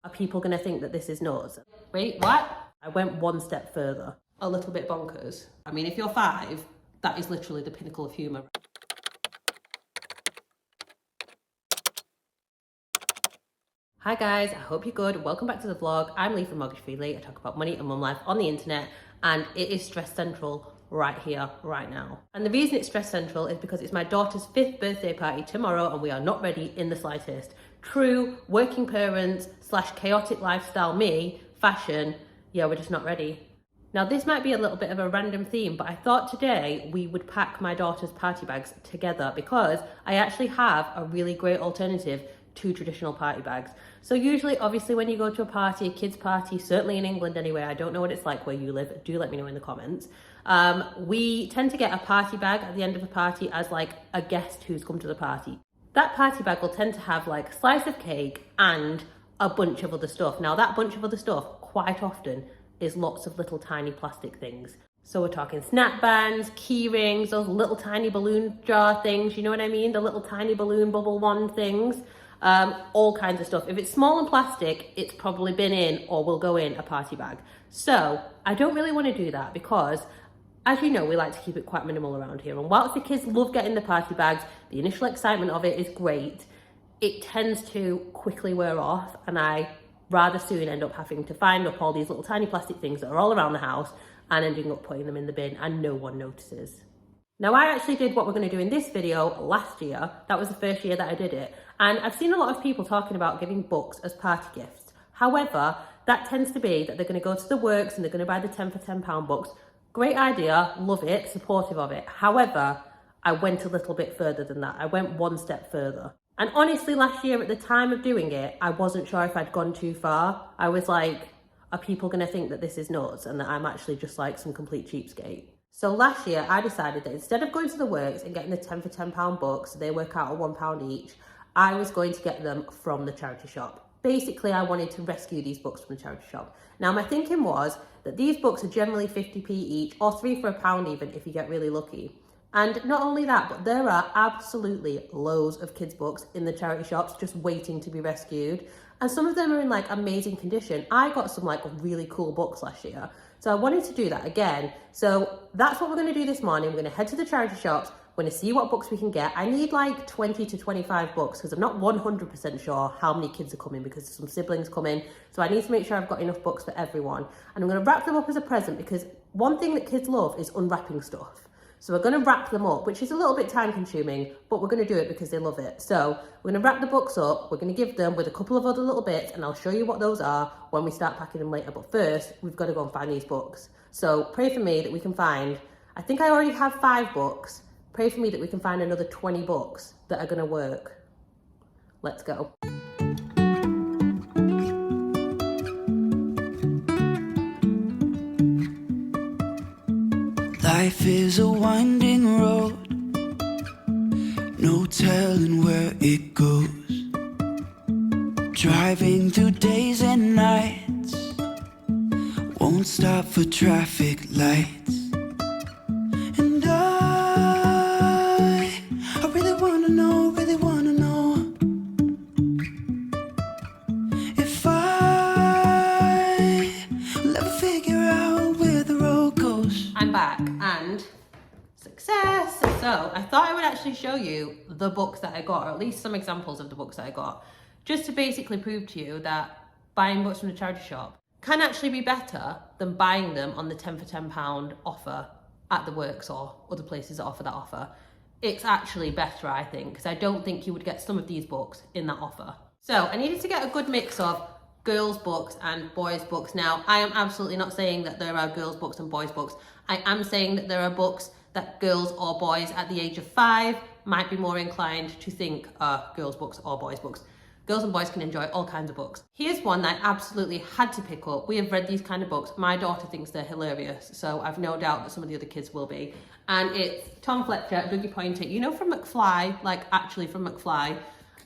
Are people going to think that this is nuts? Wait, what? I went one step further. A little bit bonkers. I mean, if you're 5, that is literally the pinnacle of humour. Hi guys, I hope you're good. Welcome back to the vlog. I'm Lee from Mortgage Free Lee. I talk about money and mum life on the internet, and it is stress central right here, right now. And the reason it's stress central is because it's my daughter's 5th birthday party tomorrow and we are not ready in the slightest. True working parents / chaotic lifestyle me, fashion, yeah, we're just not ready. Now this might be a little bit of a random theme, but I thought today we would pack my daughter's party bags together because I actually have a really great alternative to traditional party bags. So usually, obviously, when you go to a party, a kid's party, certainly in England anyway, I don't know what it's like where you live, do let me know in the comments. We tend to get a party bag at the end of a party as like a guest who's come to the party. That party bag will tend to have like a slice of cake and a bunch of other stuff. Now that bunch of other stuff quite often is lots of little tiny plastic things. So we're talking snap bands, key rings, those little tiny balloon jar things, you know what I mean? The little tiny balloon bubble wand things. All kinds of stuff. If it's small and plastic, it's probably been in or will go in a party bag. So I don't really want to do that because, as you know, we like to keep it quite minimal around here. And whilst the kids love getting the party bags, the initial excitement of it is great, it tends to quickly wear off, and I rather soon end up having to find up all these little tiny plastic things that are all around the house and ending up putting them in the bin and no one notices. Now, I actually did what we're going to do in this video last year. That was the first year that I did it. And I've seen a lot of people talking about giving books as party gifts. However, that tends to be that they're going to go to the works and they're going to buy the 10 for £10 books. Great idea, love it, supportive of it. However, I went a little bit further than that. I went one step further. And honestly, last year at the time of doing it, I wasn't sure if I'd gone too far. I was like, are people going to think that this is nuts and that I'm actually just like some complete cheapskate? So last year, I decided that instead of going to the works and getting the 10 for £10 books, they work out at £1 each, I was going to get them from the charity shop. Basically, I wanted to rescue these books from the charity shop. Now, my thinking was that these books are generally 50p each, or 3 for £1 even if you get really lucky. And not only that, but there are absolutely loads of kids' books in the charity shops just waiting to be rescued. And some of them are in like amazing condition. I got some like really cool books last year. So I wanted to do that again. So that's what we're going to do this morning. We're going to head to the charity shops. We're going to see what books we can get. I need like 20 to 25 books because I'm not 100% sure how many kids are coming because some siblings come in. So I need to make sure I've got enough books for everyone. And I'm going to wrap them up as a present because one thing that kids love is unwrapping stuff. So we're going to wrap them up, which is a little bit time consuming, but we're going to do it because they love it. So we're going to wrap the books up. We're going to give them with a couple of other little bits, and I'll show you what those are when we start packing them later. But first, we've got to go and find these books. So pray for me that we can find, I think I already have 5 books. Pray for me that we can find another 20 books that are going to work. Let's go. Life is a winding road, no telling where it goes. Driving through days and nights, won't stop for traffic lights. And I really wanna know if I will ever figure out where the road goes. I'm back and success. So I thought I would actually show you the books that I got, or at least some examples of the books that I got, just to basically prove to you that buying books from the charity shop can actually be better than buying them on the 10 for £10 offer at the works or other places that offer that offer. It's actually better, I think, because I don't think you would get some of these books in that offer. So I needed to get a good mix of girls' books and boys' books. Now, I am absolutely not saying that there are girls' books and boys' books. I am saying that there are books that girls or boys at the age of 5 might be more inclined to think are girls' books or boys' books. Girls and boys can enjoy all kinds of books. Here's one that I absolutely had to pick up. We have read these kind of books. My daughter thinks they're hilarious, so I've no doubt that some of the other kids will be. And it's Tom Fletcher, Dougie Poynter, you know, from McFly, like actually from McFly.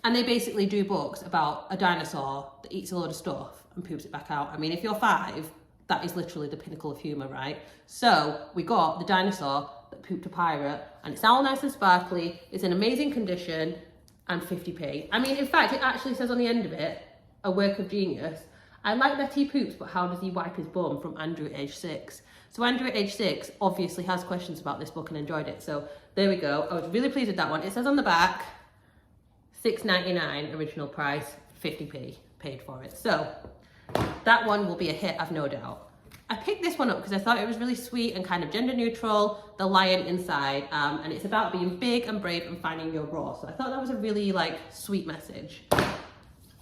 And they basically do books about a dinosaur that eats a load of stuff and poops it back out. I mean, if you're 5, that is literally the pinnacle of humour, right? So we got the dinosaur that pooped a pirate, and it's all nice and sparkly. It's in amazing condition, and 50p. I mean, in fact, it actually says on the end of it, a work of genius. I like that he poops, but how does he wipe his bum, from Andrew at age 6. So Andrew at age 6 obviously has questions about this book and enjoyed it. So there we go. I was really pleased with that one. It says on the back, $6.99 original price, 50p paid for it. So that one will be a hit, I've no doubt. I picked this one up because I thought it was really sweet and kind of gender neutral, the lion inside, and it's about being big and brave and finding your roar. So I thought that was a really sweet message.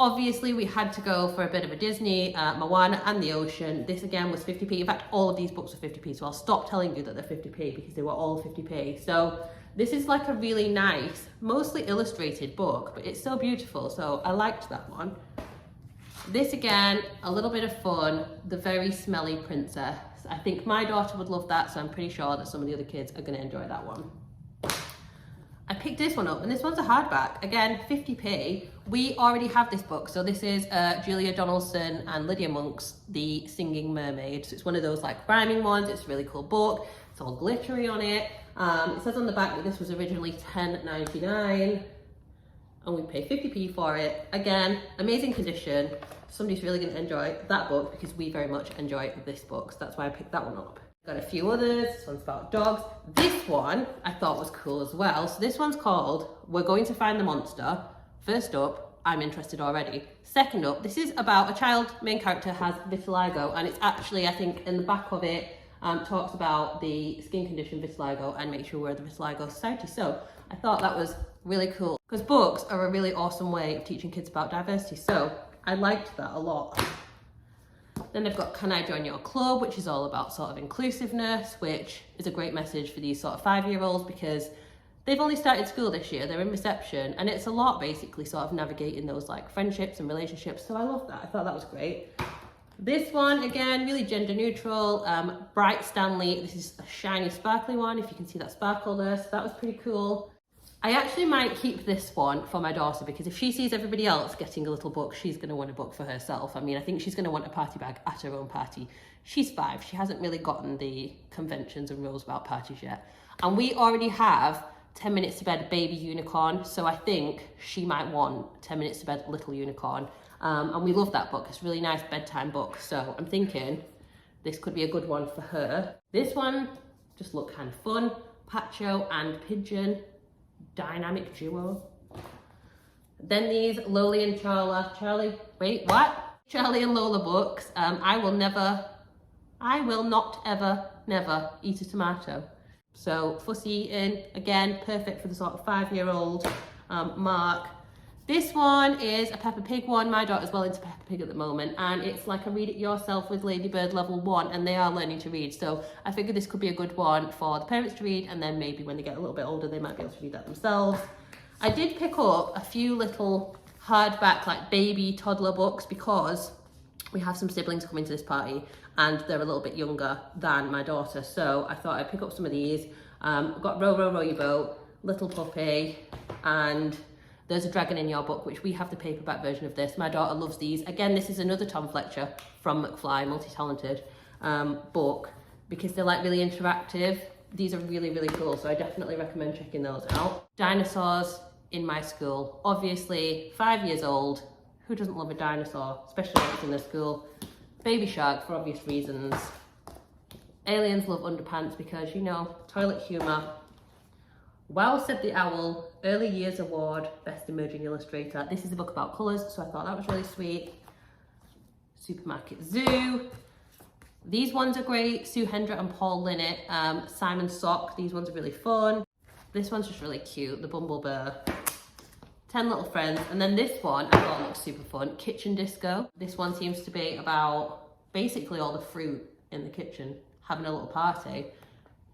Obviously, we had to go for a bit of a Disney, Moana and the Ocean. This again was 50p. In fact, all of these books were 50p, so I'll stop telling you that they're 50p because they were all 50p. So this is like a really nice, mostly illustrated book, but it's so beautiful, so I liked that one. This again, a little bit of fun, The Very Smelly Princess. I think my daughter would love that, so I'm pretty sure that some of the other kids are going to enjoy that one. I picked this one up, and this one's a hardback. Again, 50p. We already have this book, so this is Julia Donaldson and Lydia Monk's The Singing Mermaid. So it's one of those rhyming ones. It's a really cool book. It's all glittery on it. It says on the back that this was originally $10.99. And we pay 50p for it. Again, amazing condition. Somebody's really going to enjoy that book because we very much enjoy this book. So that's why I picked that one up. Got a few others. This one's about dogs. This one I thought was cool as well. So this one's called We're Going to Find the Monster. First up, I'm interested already. Second up, this is about a child, main character has vitiligo, and it's actually, I think, in the back of it, talks about the skin condition vitiligo and make sure we're the Vitiligo Society. So I thought that was really cool because books are a really awesome way of teaching kids about diversity. So I liked that a lot. Then they've got Can I Join Your Club, which is all about sort of inclusiveness, which is a great message for these sort of 5-year-olds because they've only started school this year, they're in reception, and it's a lot basically sort of navigating those friendships and relationships. So I love that. I thought that was great. This one, again, really gender neutral. Bright Stanley. This is a shiny, sparkly one, if you can see that sparkle there. So that was pretty cool. I actually might keep this one for my daughter because if she sees everybody else getting a little book, she's going to want a book for herself. I mean, I think she's going to want a party bag at her own party. She's 5. She hasn't really gotten the conventions and rules about parties yet. And we already have 10 Minutes to Bed Baby Unicorn. So I think she might want 10 Minutes to Bed Little Unicorn. And we love that book. It's a really nice bedtime book. So I'm thinking this could be a good one for her. This one just looked kind of fun. Pacho and Pigeon. Dynamic duo. Then these Charlie and Lola books. I will not ever, never eat a tomato. So fussy eating, again, perfect for the sort of 5-year-old mark. This one is a Peppa Pig one. My daughter's well into Peppa Pig at the moment, and it's like a read it yourself with Ladybird level 1, and they are learning to read. So I figured this could be a good one for the parents to read, and then maybe when they get a little bit older, they might be able to read that themselves. I did pick up a few little hardback, baby toddler books because we have some siblings coming to this party, and they're a little bit younger than my daughter. So I thought I'd pick up some of these. Got Row, Row, Row Your Boat, Little Puppy, and There's a Dragon in Your Book, which we have the paperback version of this. My daughter loves these. Again, this is another Tom Fletcher from McFly, multi-talented book, because they're really interactive. These are really, really cool, so I definitely recommend checking those out. Dinosaurs in My School. Obviously, 5 years old. Who doesn't love a dinosaur, especially when it's in their school? Baby Shark, for obvious reasons. Aliens Love Underpants because, toilet humour. Wow Said the Owl, Early Years Award, Best Emerging Illustrator. This is a book about colours, so I thought that was really sweet. Supermarket Zoo. These ones are great. Sue Hendra and Paul Linnett. Simon Sock. These ones are really fun. This one's just really cute. The Bumble Bear. 10 Little Friends. And then this one I thought looked super fun. Kitchen Disco. This one seems to be about basically all the fruit in the kitchen having a little party.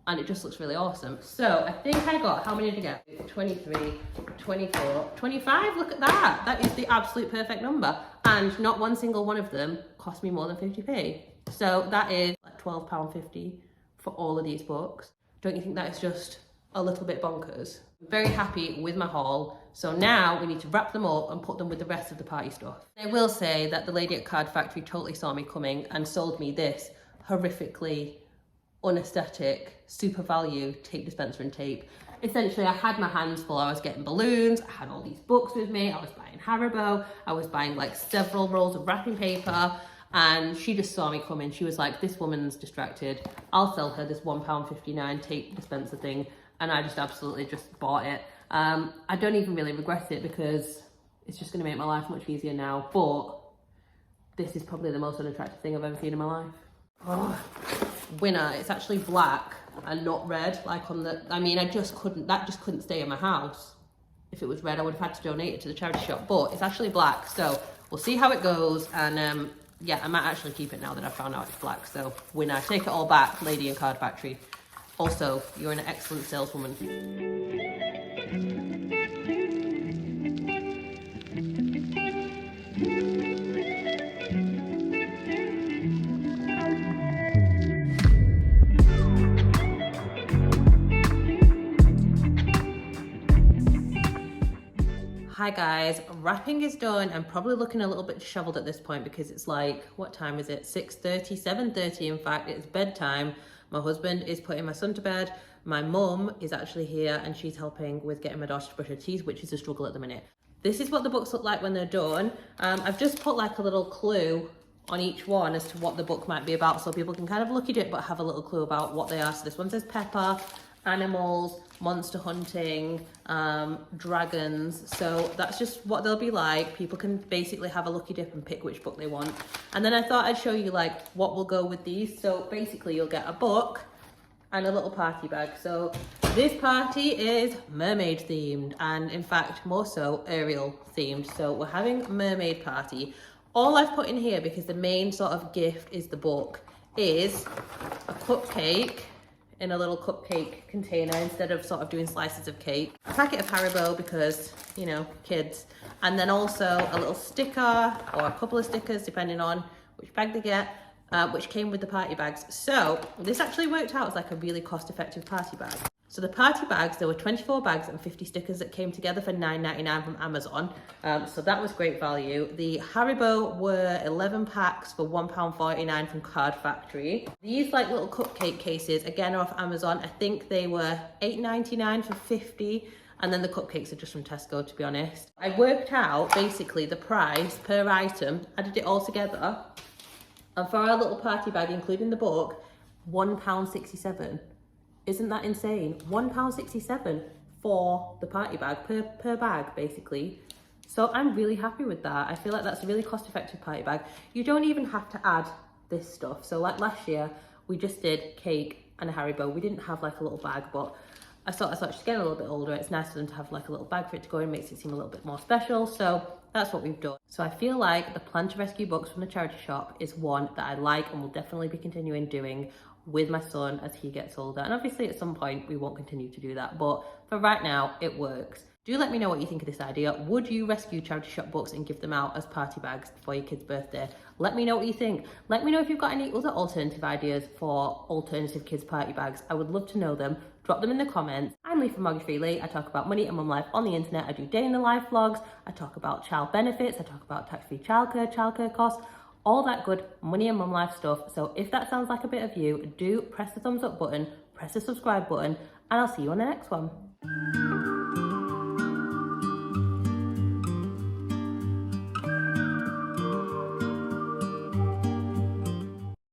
And it just looks really awesome. So I think I got, how many did I get? 23, 24, 25. Look at that. That is the absolute perfect number. And not one single one of them cost me more than 50p. So that is £12.50 for all of these books. Don't you think that is just a little bit bonkers? Very happy with my haul. So now we need to wrap them up and put them with the rest of the party stuff. I will say that the lady at Card Factory totally saw me coming and sold me this horrifically unaesthetic, super value tape dispenser and tape. essentially I had my hands full. I was getting balloons, I had all these books with me, I was buying Haribo, I was buying like several rolls of wrapping paper, and she just saw me coming. She was like, this woman's distracted, I'll sell her this £1.59 tape dispenser thing, and I just absolutely just bought it. I don't even really regret it because it's just going to make my life much easier now, but this is probably the most unattractive thing I've ever seen in my life. Oh, winner, it's actually black and not red, like on the, I mean, that just couldn't stay in my house. If it was red, I would have had to donate it to the charity shop, but it's actually black, so we'll see how it goes, and yeah, I might actually keep it now that I found out it's black, so winner, take it all back, Lady and Card Factory. Also, you're an excellent saleswoman. Hi guys, wrapping is done. I'm probably looking a little bit disheveled at this point because it's like, what time is it? 6:30, 7:30 in fact, it's bedtime. My husband is putting my son to bed. My mum is actually here and she's helping with getting my daughter to brush her teeth, which is a struggle at the minute. This is what the books look like when they're done. I've just put like a little clue on each one as to what the book might be about, so people can kind of look at it but have a little clue about what they are. So this one says Peppa, animals, monster hunting, dragons. So that's just what they'll be like. People can basically have a lucky dip and pick which book they want. And then I thought I'd show you like what will go with these. So basically you'll get a book and a little party bag. So this party is mermaid themed, and in fact more so Ariel themed. So we're having a mermaid party. All I've put in here, because the main sort of gift is the book, is a cupcake in a little cupcake container instead of sort of doing slices of cake. A packet of Haribo because, you know, kids. And then also a little sticker or a couple of stickers depending on which bag they get, which came with the party bags. So this actually worked out as like a really cost-effective party bag. So the party bags, there were 24 bags and 50 stickers that came together for $9.99 from Amazon. So that was great value. The Haribo were 11 packs for £1.49 from Card Factory. These like little cupcake cases, again, are off Amazon. I think they were $8.99 for 50. And then the cupcakes are just from Tesco, to be honest. I worked out basically the price per item, added it all together. And for our little party bag, including the book, £1.67. Isn't that insane? £1.67 for the party bag, per bag, basically. So I'm really happy with that. I feel like that's a really cost-effective party bag. You don't even have to add this stuff. So like last year, we just did cake and a Haribo. We didn't have like a little bag, but I thought she's getting a little bit older. It's nice for them to have like a little bag for it to go in, makes it seem a little bit more special. So that's what we've done. So I feel like the Plan to Rescue books from the charity shop is one that I like and will definitely be continuing doing with my son as he gets older. And obviously at some point we won't continue to do that, but for right now it works. Do let me know what you think of this idea. Would you rescue charity shop books and give them out as party bags for your kid's birthday? Let me know what you think. Let me know if you've got any other alternative ideas for alternative kids party bags. I would love to know them. Drop them in the comments. I'm Lee from Mortgage Free Lee. I talk about money and mum life on the internet. I do day in the life vlogs. I talk about child benefits. I talk about tax-free childcare costs, all that good money and mum life stuff. So if that sounds like a bit of you, do press the thumbs up button, press the subscribe button, and I'll see you on the next one.